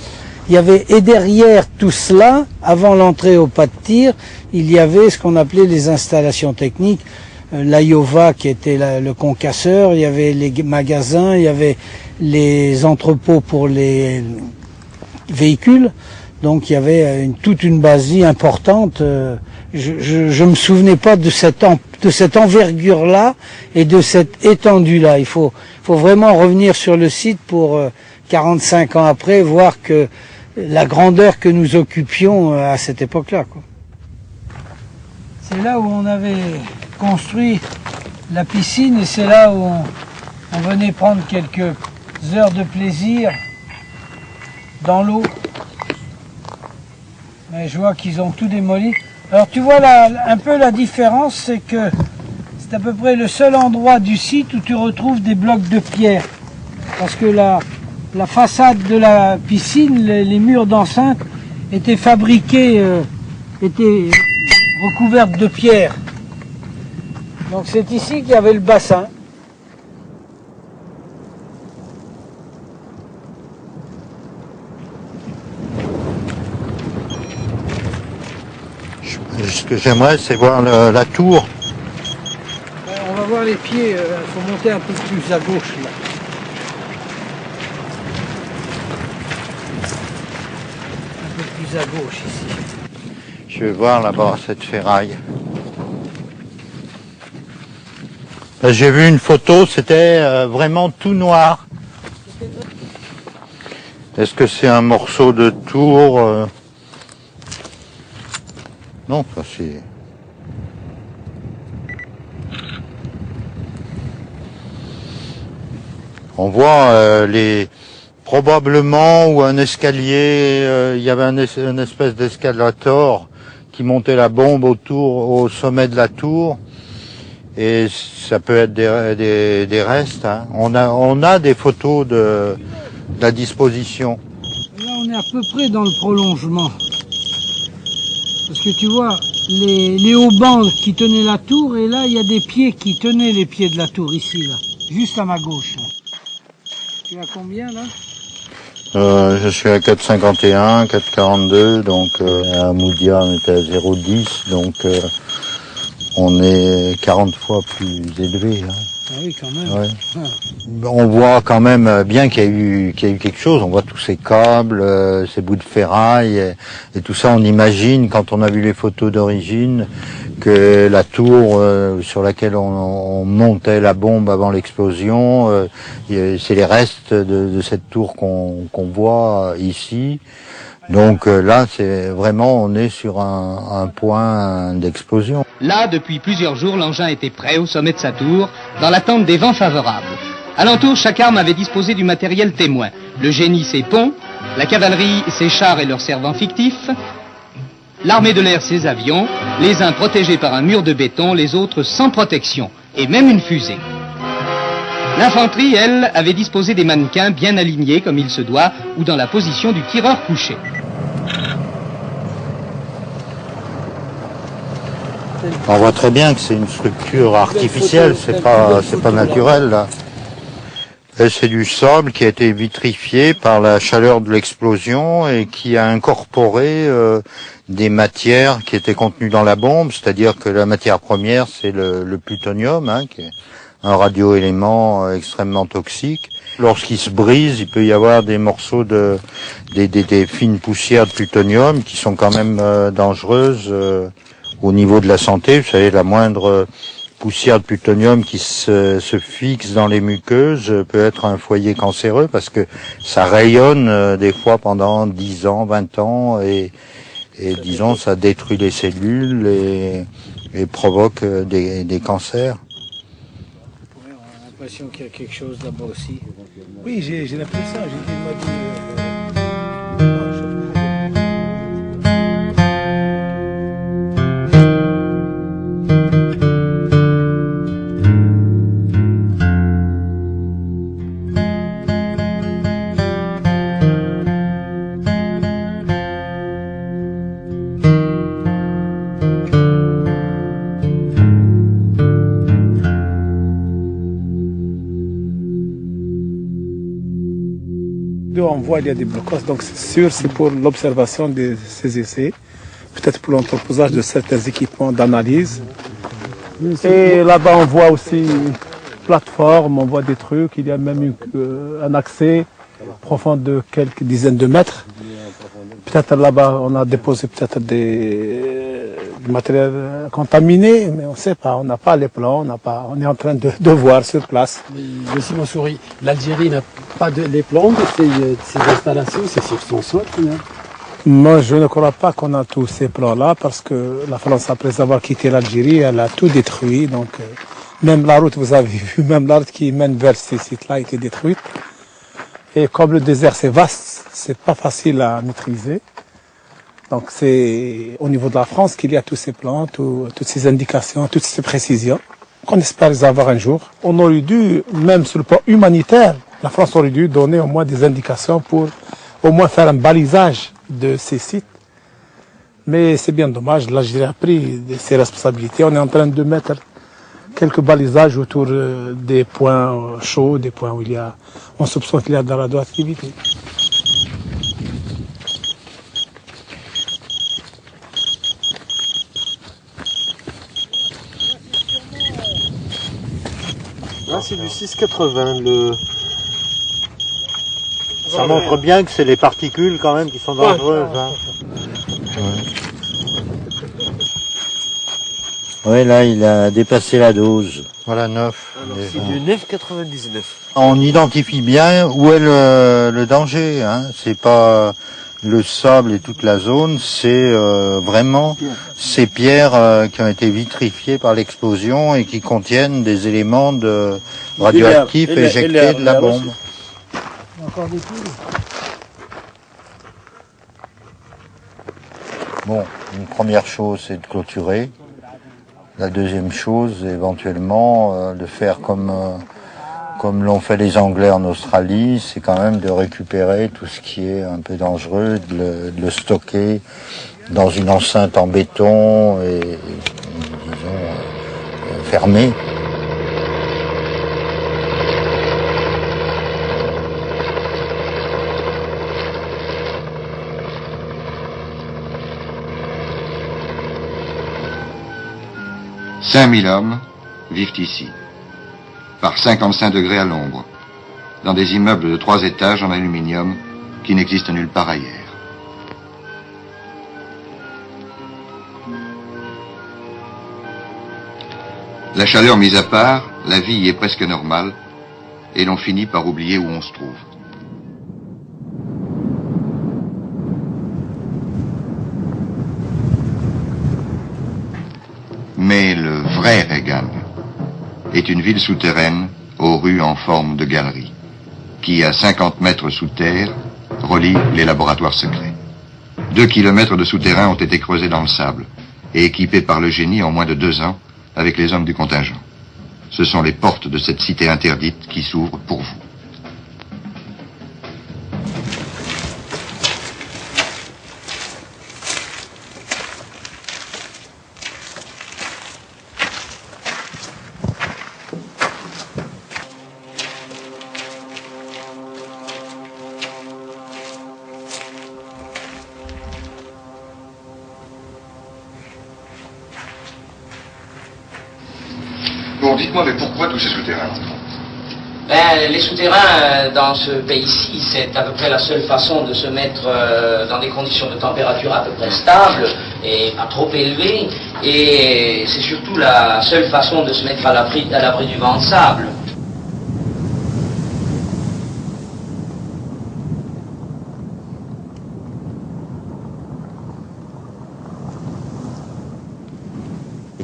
Speaker 9: et derrière tout cela, avant l'entrée au pas de tir, il y avait ce qu'on appelait les installations techniques. L'Aiova qui était le concasseur, il y avait les magasins, il y avait les entrepôts pour les véhicules. Donc il y avait toute une base vie importante
Speaker 3: je me souvenais pas de cette envergure-là et de cette étendue-là. Il faut vraiment revenir sur le site pour 45 ans après, voir que la grandeur que nous occupions à cette époque-là, quoi. C'est là où on avait construit la piscine et c'est là où on venait prendre quelques heures de plaisir dans l'eau. Mais je vois qu'ils ont tout démoli. Alors tu vois là, un peu la différence, c'est que c'est à peu près le seul endroit du site où tu retrouves des blocs de pierre. Parce que la façade de la piscine, les murs d'enceinte étaient fabriqués, étaient recouvertes de pierre. Donc c'est ici qu'il y avait le bassin.
Speaker 2: Ce que j'aimerais, c'est voir la tour.
Speaker 3: On va voir les pieds, il faut monter un peu plus à gauche là. Un peu plus à gauche ici.
Speaker 2: Je vais voir là-bas cette ferraille. J'ai vu une photo, c'était vraiment tout noir. Est-ce que c'est un morceau de tour Non, ça c'est... On voit probablement où un escalier, il y avait une espèce d'escalator qui montait la bombe au sommet de la tour. Et ça peut être des restes. Hein. On a des photos de la disposition.
Speaker 3: Là, on est à peu près dans le prolongement. Parce que tu vois, les haubans qui tenaient la tour, et là, il y a des pieds qui tenaient les pieds de la tour, ici, là. Juste à ma gauche. Là. Tu es à combien, là
Speaker 2: Je suis à 4,51, 4,42, donc à Moudia, on était à 0,10, donc on est 40 fois plus élevé. Hein.
Speaker 3: Ah oui, quand même.
Speaker 2: Ouais. Ah. On voit quand même bien qu'il y a eu quelque chose. On voit tous ces câbles, ces bouts de ferraille et tout ça. On imagine, quand on a vu les photos d'origine, que la tour sur laquelle on montait la bombe avant l'explosion, c'est les restes de cette tour qu'on voit ici. Donc là, c'est vraiment, on est sur un point d'explosion.
Speaker 16: Là, depuis plusieurs jours, l'engin était prêt au sommet de sa tour, dans l'attente des vents favorables. Alentour, chaque arme avait disposé du matériel témoin. Le génie, ses ponts, la cavalerie, ses chars et leurs servants fictifs, l'armée de l'air, ses avions, les uns protégés par un mur de béton, les autres sans protection, et même une fusée. L'infanterie, elle, avait disposé des mannequins bien alignés comme il se doit, ou dans la position du tireur couché.
Speaker 2: On voit très bien que c'est une structure artificielle, c'est pas naturel là. Et c'est du sable qui a été vitrifié par la chaleur de l'explosion et qui a incorporé des matières qui étaient contenues dans la bombe, c'est-à-dire que la matière première c'est le plutonium, hein, qui est un radioélément extrêmement toxique. Lorsqu'il se brise, il peut y avoir des morceaux des fines poussières de plutonium qui sont quand même dangereuses au niveau de la santé. Vous savez, la moindre poussière de plutonium qui se fixe dans les muqueuses peut être un foyer cancéreux parce que ça rayonne des fois pendant 10 ans, 20 ans et disons ça détruit les cellules et provoque des cancers.
Speaker 3: On a l'impression qu'il y a quelque chose là-bas aussi.
Speaker 17: Oui, j'ai l'impression, on voit il y a des blocages, donc c'est sûr c'est pour l'observation de ces essais, peut-être pour l'entreposage de certains équipements d'analyse. Et là-bas on voit aussi une plateforme, on voit des trucs, il y a même un accès profond de quelques dizaines de mètres. Peut-être là-bas on a déposé peut-être des du matériel contaminé, mais on ne sait pas, on n'a pas les plans, on est en train de voir sur place.
Speaker 7: Monsieur Mansouri, l'Algérie n'a pas les plans de ces installations, c'est sur son sol quand même.
Speaker 17: Moi, je ne crois pas qu'on a tous ces plans-là, parce que la France, après avoir quitté l'Algérie, elle a tout détruit. Donc, même la route, vous avez vu, même la route qui mène vers ces sites-là a été détruite. Et comme le désert, c'est vaste, c'est pas facile à maîtriser. Donc, c'est au niveau de la France qu'il y a tous ces plans, toutes ces indications, toutes ces précisions, qu'on espère les avoir un jour. On aurait dû, même sur le plan humanitaire, la France aurait dû donner au moins des indications pour au moins faire un balisage de ces sites. Mais c'est bien dommage, l'Algérie a pris ses responsabilités. On est en train de mettre quelques balisages autour des points chauds, des points où on soupçonne qu'il y a de la radioactivité.
Speaker 2: Là, c'est du 6,80. Ça montre bien que c'est les particules quand même qui sont dangereuses. Hein. Ouais, là, il a dépassé la dose. Voilà, 9.
Speaker 15: C'est du 9,99.
Speaker 2: On identifie bien où est le danger. Hein. C'est pas le sable et toute la zone, c'est vraiment ces pierres qui ont été vitrifiées par l'explosion et qui contiennent des éléments radioactifs éjectés de la bombe.
Speaker 3: Encore des poules.
Speaker 2: Bon, une première chose, c'est de clôturer. La deuxième chose, éventuellement, de faire comme l'ont fait les Anglais en Australie, c'est quand même de récupérer tout ce qui est un peu dangereux, de le stocker dans une enceinte en béton et disons, fermée. «
Speaker 8: 5000 hommes vivent ici, par 55 degrés à l'ombre, dans des immeubles de 3 étages en aluminium qui n'existent nulle part ailleurs. La chaleur mise à part, la vie y est presque normale, et l'on finit par oublier où on se trouve. Mais le vrai Regan est une ville souterraine aux rues en forme de galerie, qui, à 50 mètres sous terre, relie les laboratoires secrets. 2 kilomètres de souterrains ont été creusés dans le sable et équipés par le génie en moins de 2 ans avec les hommes du contingent. Ce sont les portes de cette cité interdite qui s'ouvrent pour vous. Bon, dites-moi, mais pourquoi tous ces souterrains?
Speaker 18: Les souterrains dans ce pays-ci, c'est à peu près la seule façon de se mettre dans des conditions de température à peu près stables et pas trop élevées. Et c'est surtout la seule façon de se mettre à l'abri du vent de sable.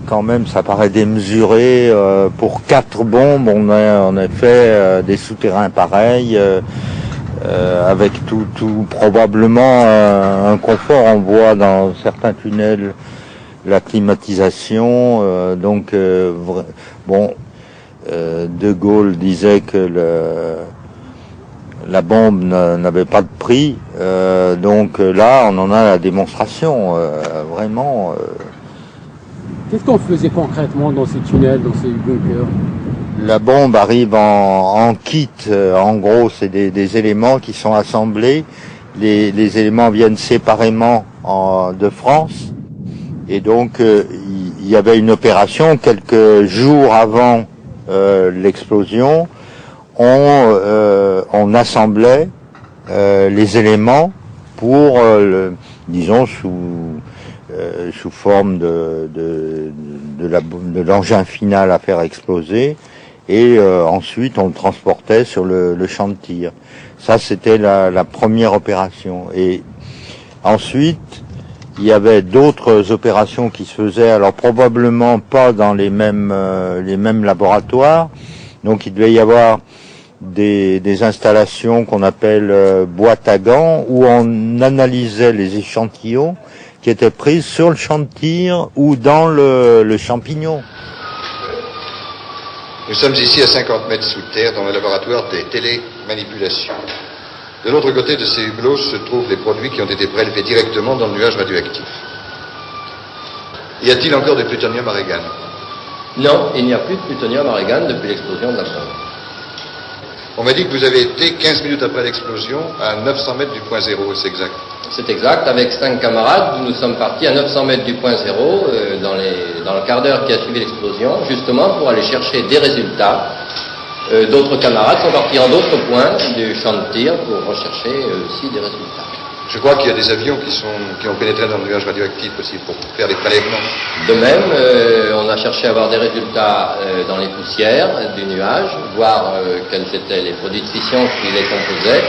Speaker 2: Quand même, ça paraît démesuré. Pour 4 bombes, on a fait des souterrains pareils, avec tout probablement un confort. On voit dans certains tunnels la climatisation. De Gaulle disait que la bombe n'avait pas de prix. Donc là, on en a la démonstration, vraiment.
Speaker 7: Qu'est-ce qu'on faisait concrètement dans ces tunnels, dans ces bunkers?
Speaker 2: La bombe arrive en kit. En gros, c'est des éléments qui sont assemblés. Les éléments viennent séparément de France. Et donc, il y avait une opération quelques jours avant l'explosion. On assemblait les éléments pour, disons, sous forme de l'engin final à faire exploser, et ensuite on le transportait sur le champ de tir. Ça, c'était la première opération. Et ensuite, il y avait d'autres opérations qui se faisaient, alors probablement pas dans les mêmes laboratoires. Donc il devait y avoir des installations qu'on appelle boîtes à gants, où on analysait les échantillons qui étaient pris sur le champ de tir ou dans le champignon.
Speaker 8: Nous sommes ici à 50 mètres sous terre dans le laboratoire des télémanipulations. De l'autre côté de ces hublots se trouvent les produits qui ont été prélevés directement dans le nuage radioactif. Y a-t-il encore du plutonium à Reagan?
Speaker 19: Non, il n'y a plus de plutonium à Reagan depuis l'explosion de la bombe.
Speaker 8: On m'a dit que vous avez été 15 minutes après l'explosion à 900 mètres du point zéro, c'est exact?
Speaker 19: C'est exact. Avec 5 camarades, nous sommes partis à 900 mètres du point zéro dans le quart d'heure qui a suivi l'explosion, justement pour aller chercher des résultats. D'autres camarades sont partis en d'autres points du champ de tir pour rechercher aussi des résultats.
Speaker 8: Je crois qu'il y a des avions qui ont pénétré dans le nuage radioactif aussi pour faire des prélèvements.
Speaker 19: De même, on a cherché à avoir des résultats dans les poussières du nuage, voir quels étaient les produits de fission qui les composaient.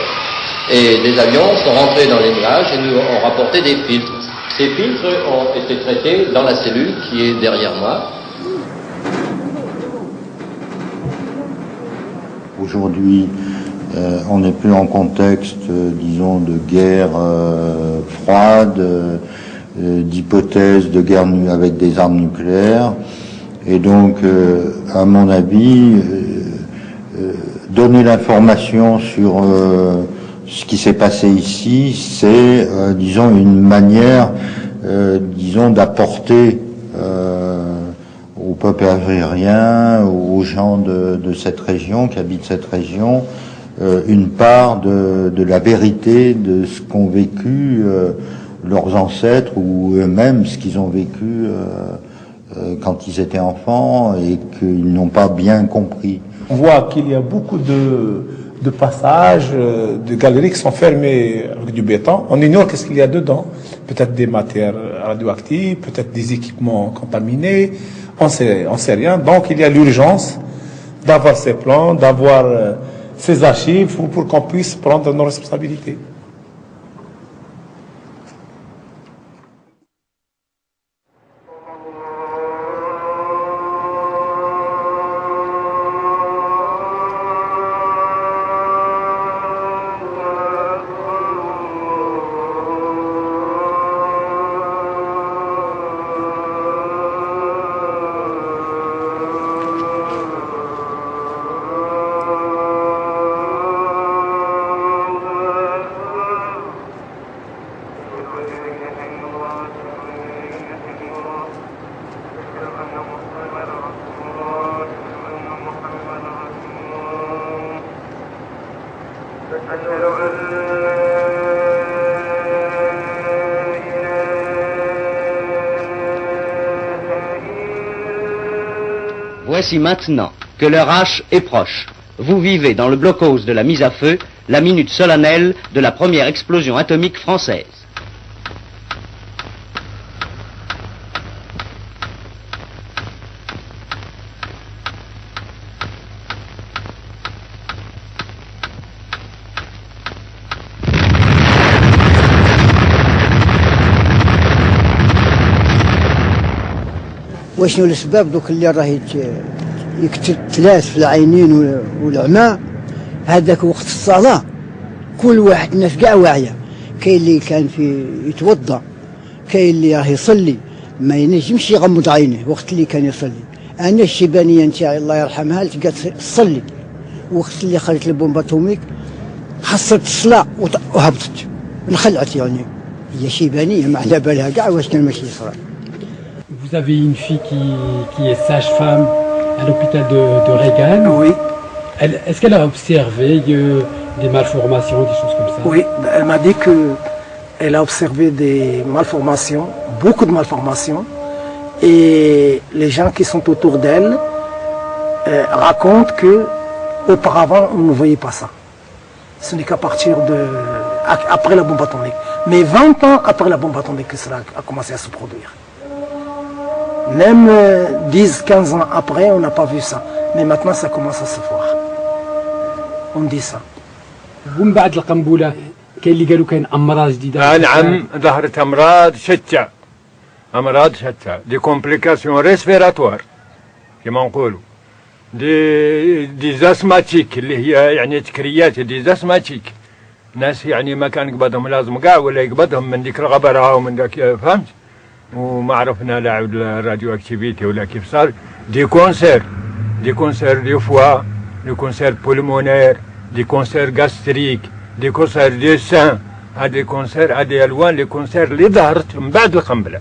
Speaker 19: Et des avions sont rentrés dans les nuages et nous ont rapporté des filtres. Ces filtres ont été traités dans la cellule qui est derrière moi.
Speaker 2: Aujourd'hui, on n'est plus en contexte, disons, de guerre froide, d'hypothèse de guerre avec des armes nucléaires. Et donc, à mon avis, donner l'information sur ce qui s'est passé ici, c'est, disons, une manière, disons, d'apporter au peuple algérien, aux gens de cette région, qui habitent cette région, une part de la vérité de ce qu'ont vécu leurs ancêtres ou eux-mêmes, ce qu'ils ont vécu quand ils étaient enfants et qu'ils n'ont pas bien compris.
Speaker 17: On voit qu'il y a beaucoup de passages, de galeries qui sont fermées avec du béton. On ignore qu'est-ce qu'il y a dedans. Peut-être des matières radioactives, peut-être des équipements contaminés. On sait rien. Donc il y a l'urgence d'avoir ces plans, d'avoir ces archives pour qu'on puisse prendre nos responsabilités.
Speaker 20: Voici maintenant que l'heure H est proche. Vous vivez dans le blockhaus de la mise à feu la minute solennelle de la première explosion atomique française.
Speaker 12: وشنو الاسباب دوك اللي راه يتلات في العينين والعمى هذاك وقت الصلاه كل واحد الناس كاع واعيه كاين اللي كان في يتوضا كاين اللي راه يصلي ما ينجمش يغمض عينيه وقت اللي كان يصلي انا الشيبانيه نتاعي الله يرحمها لقات تصلي وقت اللي خرجت البومبا اتوميك حصلت الصلاه وهبطت انخلعت يعني هي شيبانيه ما على بالها كاع واش كان ماشي يصرى.
Speaker 7: Vous avez une fille qui est sage-femme à l'hôpital de Reagan.
Speaker 5: Oui.
Speaker 7: Est-ce qu'elle a observé des malformations, des choses comme ça?
Speaker 5: Oui, elle m'a dit qu'elle a observé des malformations, beaucoup de malformations, et les gens qui sont autour d'elle racontent qu'auparavant on ne voyait pas ça. Ce n'est qu'à partir de après la bombe atomique. Mais 20 ans après la bombe atomique que cela a commencé à se produire. Même 10-15 ans après, on n'a pas vu ça. Mais maintenant, ça commence à se voir. On dit ça.
Speaker 7: ومن بعد القنبله كاين اللي قالوا كاين امراض جديده.
Speaker 11: نعم ظهرت امراض شتى. امراض شتى دي كومبليكاسيون ريسبيراتوار كما نقولوا دي زاسماتيك اللي هي يعني تكريات دي زاسماتيك ناس يعني ما كان يقبضهم لازم كاع ولا يقبضهم من ديك الغبره ومن ذاك فهمت وما عرفنا لا الراديو اكتيفيتي ولا كيف صار دي كونسير دي فوا دي كونسير بولمونير دي كونسير غاستريك دي كونسير دي سان هذه كونسير هذه الوان لي كونسير اللي ظهرت من بعد القنبله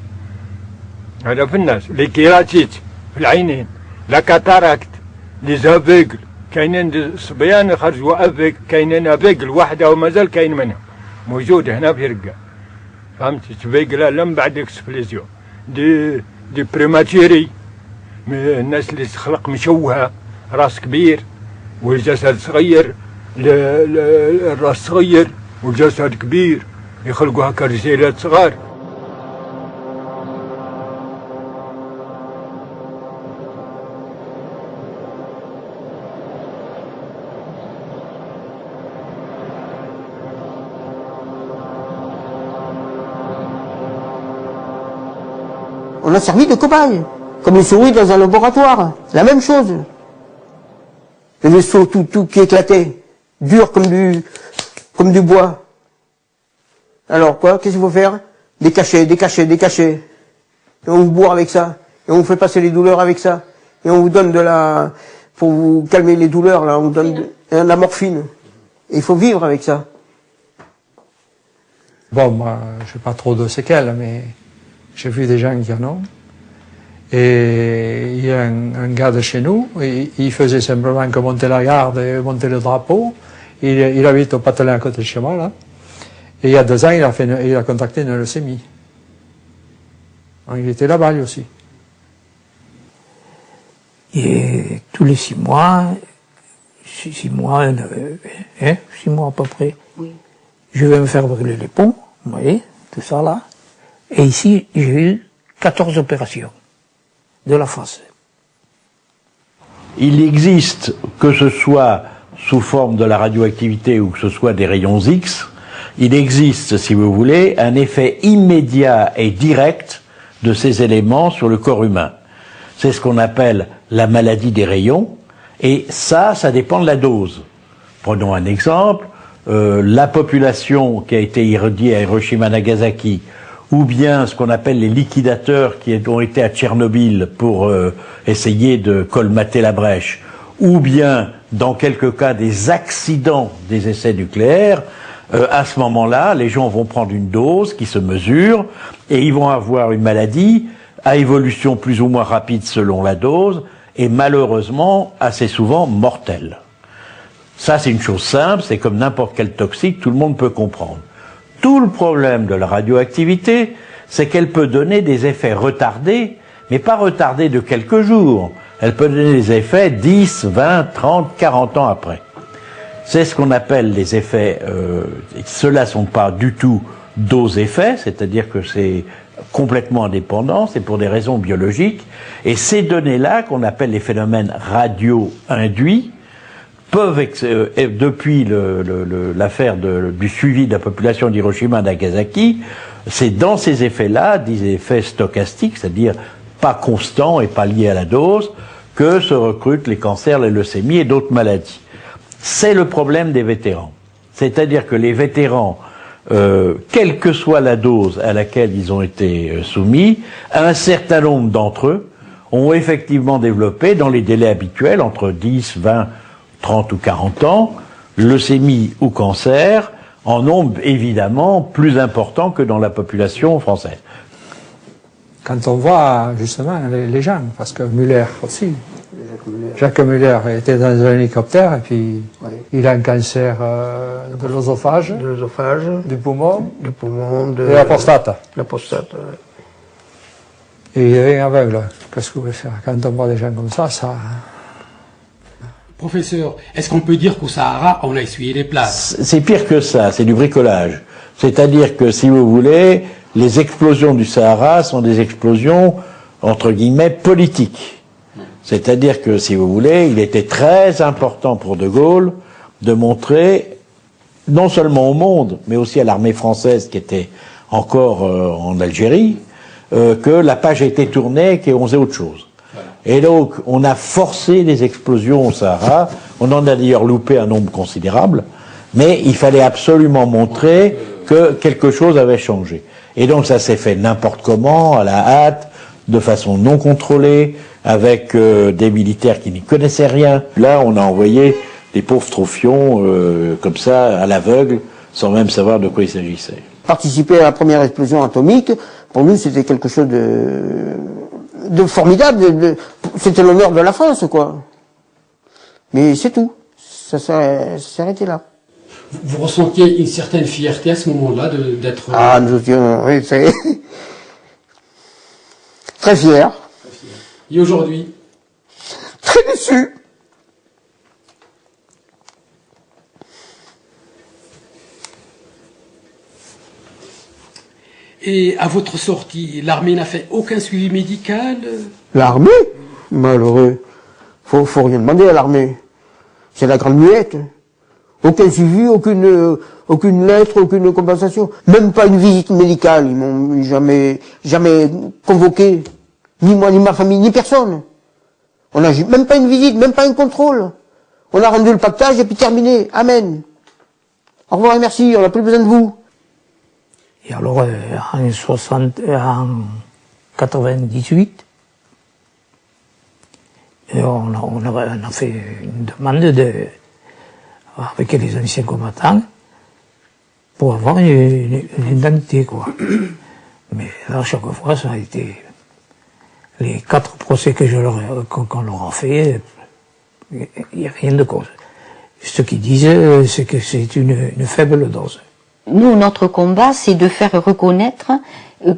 Speaker 11: هذا في الناس لي كيراتيت في العينين لا كاتاراكت لي زافيغل كاينين صبيان خرجوا افيك كاينين افيغل واحده ومازال كاين منهم موجود هنا في رقه فهمت تفيغل لم بعد اكسبليزيون دي بريماتيري الناس اللي تخلق مشوهه راس كبير والجسد صغير الراس صغير والجسد كبير يخلقوا هكا رجالات صغار.
Speaker 4: On a servi de cobayes, comme les souris dans un laboratoire. La même chose. Le vaisseau tout qui éclatait, dur comme du bois. Alors quoi, qu'est-ce qu'il faut faire? Des cachets. Et on vous bourre avec ça. Et on vous fait passer les douleurs avec ça. Et on vous donne pour vous calmer les douleurs, là, on vous donne de la morphine. Et il faut vivre avec ça.
Speaker 6: Bon, moi, je n'ai pas trop de séquelles, mais j'ai vu des gens qui en ont. Et il y a un gars de chez nous, il faisait simplement que monter la garde et monter le drapeau. Il habite au Patelin à côté de chez moi, là. Et il y a 2 ans, il a contacté une leucémie. Donc, il était là-bas, lui aussi.
Speaker 9: Et tous les 6 mois, 6 mois à peu près, oui. Je vais me faire brûler les ponts, vous voyez, tout ça là. Et ici, j'ai eu 14 opérations de la face.
Speaker 2: Il existe, que ce soit sous forme de la radioactivité ou que ce soit des rayons X, il existe, si vous voulez, un effet immédiat et direct de ces éléments sur le corps humain. C'est ce qu'on appelle la maladie des rayons, et ça dépend de la dose. Prenons un exemple, la population qui a été irradiée à Hiroshima, Nagasaki, ou bien ce qu'on appelle les liquidateurs qui ont été à Tchernobyl pour essayer de colmater la brèche, ou bien, dans quelques cas, des accidents des essais nucléaires, à ce moment-là, les gens vont prendre une dose qui se mesure, et ils vont avoir une maladie à évolution plus ou moins rapide selon la dose, et malheureusement, assez souvent mortelle. Ça, c'est une chose simple, c'est comme n'importe quel toxique, tout le monde peut comprendre. Tout le problème de la radioactivité, c'est qu'elle peut donner des effets retardés, mais pas retardés de quelques jours. Elle peut donner des effets 10, 20, 30, 40 ans après. C'est ce qu'on appelle les effets, ceux-là sont pas du tout dose-effet, c'est-à-dire que c'est complètement indépendant, c'est pour des raisons biologiques, et ces données-là, qu'on appelle les phénomènes radio-induits, peuvent, depuis l'affaire du suivi de la population d'Hiroshima et Nagasaki, c'est dans ces effets-là, des effets stochastiques, c'est-à-dire pas constants et pas liés à la dose, que se recrutent les cancers, les leucémies et d'autres maladies. C'est le problème des vétérans. C'est-à-dire que les vétérans, quelle que soit la dose à laquelle ils ont été soumis, un certain nombre d'entre eux ont effectivement développé, dans les délais habituels, entre 10, 20, 30 ou 40 ans, leucémie ou cancer, en nombre évidemment plus important que dans la population française.
Speaker 6: Quand on voit justement les gens, parce que Muller aussi, Jacques Muller était dans un hélicoptère et puis il a un cancer de l'œsophage, du poumon, de la prostate.
Speaker 4: La prostate,
Speaker 6: Et il est aveugle. Qu'est-ce que vous voulez faire? Quand on voit des gens comme ça,
Speaker 7: Professeur, est-ce qu'on peut dire qu'au Sahara, on a essuyé les places?
Speaker 2: C'est pire que ça, c'est du bricolage. C'est-à-dire que, si vous voulez, les explosions du Sahara sont des explosions, entre guillemets, politiques. C'est-à-dire que, si vous voulez, il était très important pour De Gaulle de montrer, non seulement au monde, mais aussi à l'armée française qui était encore en Algérie, que la page était tournée et qu'on faisait autre chose. Et donc, on a forcé les explosions au Sahara. On en a d'ailleurs loupé un nombre considérable, mais il fallait absolument montrer que quelque chose avait changé. Et donc, ça s'est fait n'importe comment, à la hâte, de façon non contrôlée, avec des militaires qui n'y connaissaient rien. Là, on a envoyé des pauvres trophions comme ça, à l'aveugle, sans même savoir de quoi il s'agissait.
Speaker 4: Participer à la première explosion atomique, pour nous, c'était quelque chose de formidable. C'était l'honneur de la France, quoi. Mais c'est tout. Ça s'est arrêté là.
Speaker 7: Vous ressentiez une certaine fierté à ce moment-là d'être...
Speaker 4: Ah, nous étions, oui, c'est... très fiers.
Speaker 7: Et aujourd'hui?
Speaker 4: Très déçus.
Speaker 7: Et à votre sortie, l'armée n'a fait aucun suivi médical?
Speaker 4: L'armée? Malheureux. Faut rien demander à l'armée. C'est la grande muette. Aucun suivi, aucune lettre, aucune compensation. Même pas une visite médicale. Ils m'ont jamais convoqué. Ni moi, ni ma famille, ni personne. On a même pas une visite, même pas un contrôle. On a rendu le pactage et puis terminé. Amen. Au revoir et merci, on n'a plus besoin de vous.
Speaker 9: Et alors, en 98, on a fait une demande avec les anciens combattants pour avoir une indemnité, quoi. Mais là, chaque fois, ça a été les 4 procès qu'on leur a fait, il n'y a rien de cause. Ce qu'ils disent, c'est que c'est une faible dose.
Speaker 21: Nous, notre combat, c'est de faire reconnaître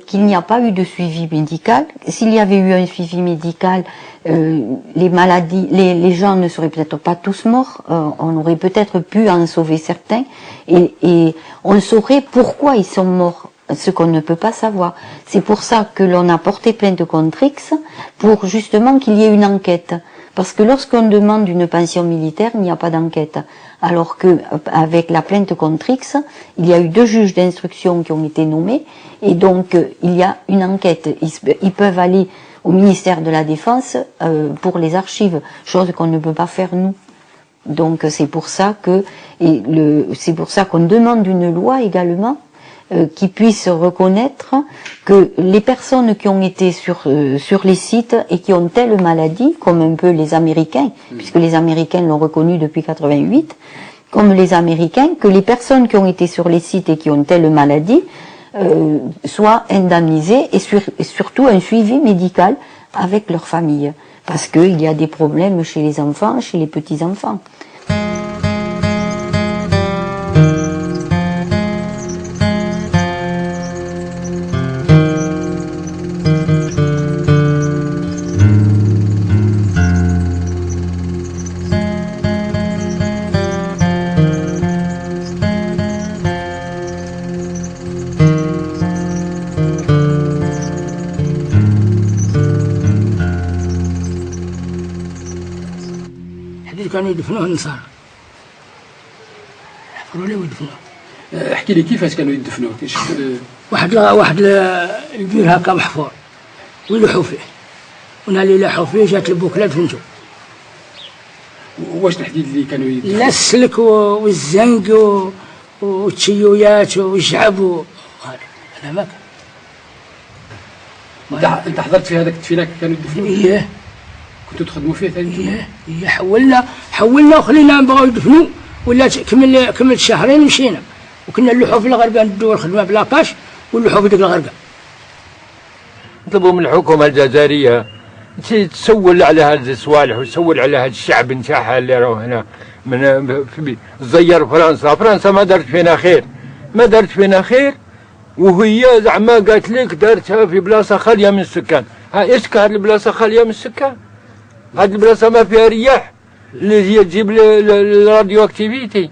Speaker 21: qu'il n'y a pas eu de suivi médical. S'il y avait eu un suivi médical, les maladies, les gens ne seraient peut-être pas tous morts. On aurait peut-être pu en sauver certains, et on saurait pourquoi ils sont morts, ce qu'on ne peut pas savoir. C'est pour ça que l'on a porté plainte contre X, pour justement qu'il y ait une enquête. Parce que lorsqu'on demande une pension militaire, il n'y a pas d'enquête. Alors que avec la plainte contre X, il y a eu 2 juges d'instruction qui ont été nommés, et donc il y a une enquête. Ils peuvent aller au ministère de la Défense pour les archives, chose qu'on ne peut pas faire nous. Donc c'est pour ça que c'est pour ça qu'on demande une loi également qui puisse reconnaître que les personnes qui ont été sur les sites et qui ont telle maladie, comme un peu les Américains, puisque les Américains l'ont reconnu depuis 88, comme les Américains, que les personnes qui ont été sur les sites et qui ont telle maladie soient indemnisées, et surtout un suivi médical avec leur famille, parce qu'il y a des problèmes chez les enfants, chez les petits-enfants.
Speaker 12: كانوا يدفنوه النصارى يحفروا له ويدفنوه.
Speaker 7: احكي لي كيفاش كانوا يدفنوه؟
Speaker 12: واحد البير هكا محفور ويلوحوا فيه، ونهار اللي لاحوا فيه جات البوكله دفنتو.
Speaker 7: واش الحديد اللي كانوا يدفنوه؟
Speaker 12: لا السلك والزنق والتشيويات والشعب هذا ما كان.
Speaker 7: انت حضرت في هذاك التفينه كانوا يدفنوه؟
Speaker 12: اييه.
Speaker 7: كنتوا تخدموا فيه ثاني؟
Speaker 12: ايه حولنا وخلينا نبغاو يدفنوا، ولا كمل شهرين مشينا، وكنا نلوحوا في الغربه ندوا الخدمه بلاكاش ونلوحوا في ديك الغربه.
Speaker 11: نطلبوا من الحكومه الجزائريه تسول على هذه الصوالح وتسول على هذا الشعب نتاعها اللي راهو هنا من زير فرنسا ما دارت فينا خير، وهي زعما قالت لك دارتها في بلاصه خاليه من السكان. ها ايش هذه البلاصه خاليه من السكان؟ هذه البلاصه ما فيها رياح، اللي هي تجيب الراديو اكتيفيتي.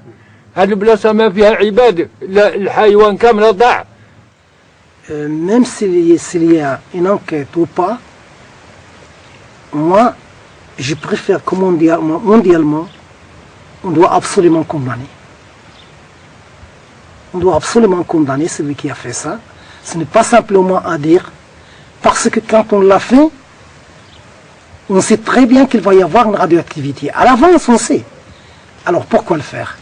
Speaker 11: هاد البلاصه ما فيها عباد، الحيوان كامله ضاع.
Speaker 5: Même s'il y a une enquête ou pas, moi, je préfère que mondialement, on doit absolument condamner. On doit absolument condamner celui qui a fait ça. Ce n'est pas simplement à dire, parce que quand on l'a fait, on sait très bien qu'il va y avoir une radioactivité. À l'avance, on sait. Alors pourquoi le faire?